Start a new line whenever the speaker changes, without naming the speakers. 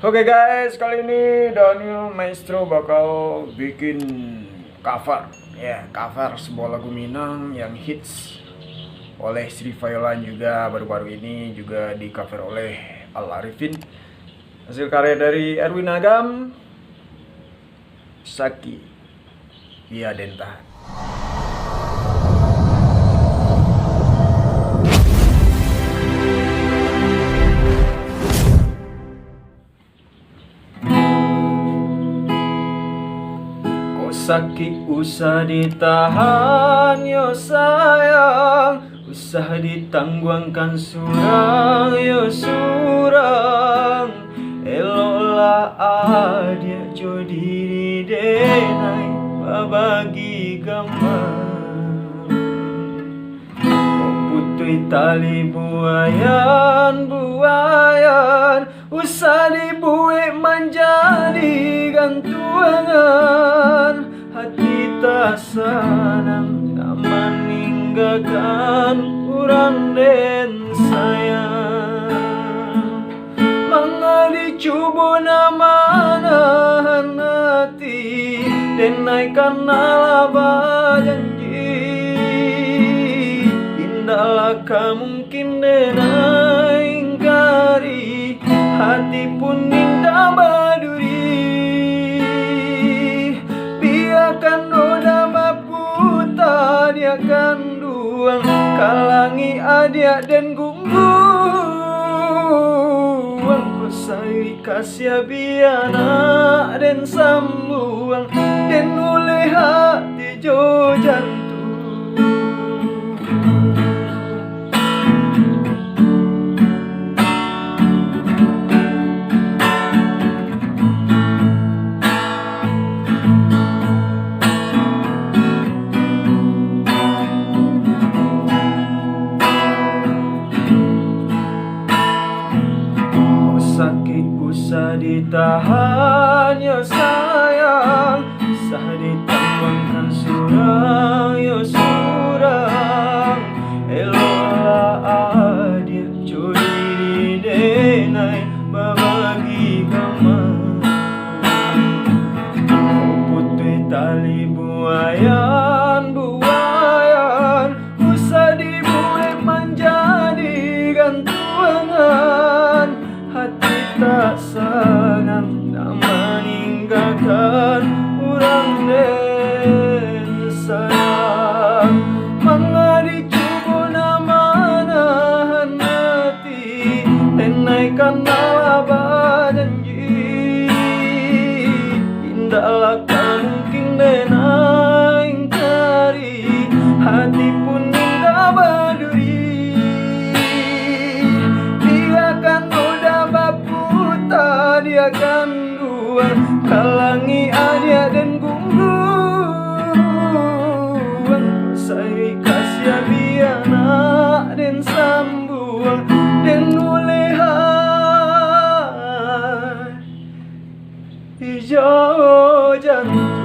Oke guys, kali ini Daniel Maestro bakal bikin cover cover sebuah lagu Minang yang hits oleh Sri Violan juga baru-baru ini juga di cover oleh Al Arifin. Hasil karya dari Erwin Agam, Saki, Via Denta. Sakit usah ditahan yo sayang, usah ditangguangkan surang yo surang. Eloklah adia jodi denai babagi gambar. Putui tali buayan usah dibuik menjadi gantungan. Hati tak senang tak meninggalkan urang den sayang. Mangga dicuba nama nahan hati den naikkan alaba janji. Indahlah mungkin den ingkari, hati pun indah baduri. Biarkan roda maputa dia akan duang, kalangi adia dan gungguang. Kosai kasih biana dan sambuang, dan oleh hati jo jantung. Sakit usah ditahan ya sayang, usah ditangguangkan surang ya surang. Eloklah adia jodi denai babagi gamar. Putui tali buayan usah dibuat menjadi gantungan. Hati tak senang tak meninggalkan urang den sayang. Mangga dicuba nama nahan hati dan naikkan alaba janji. Indahlah mungkin den ingkari, hati pun indah baduri. Dia akan duang, kalangi adia dan gungguang. Saya kasih biana dan sambuang, dan oleh hati hijau jantung.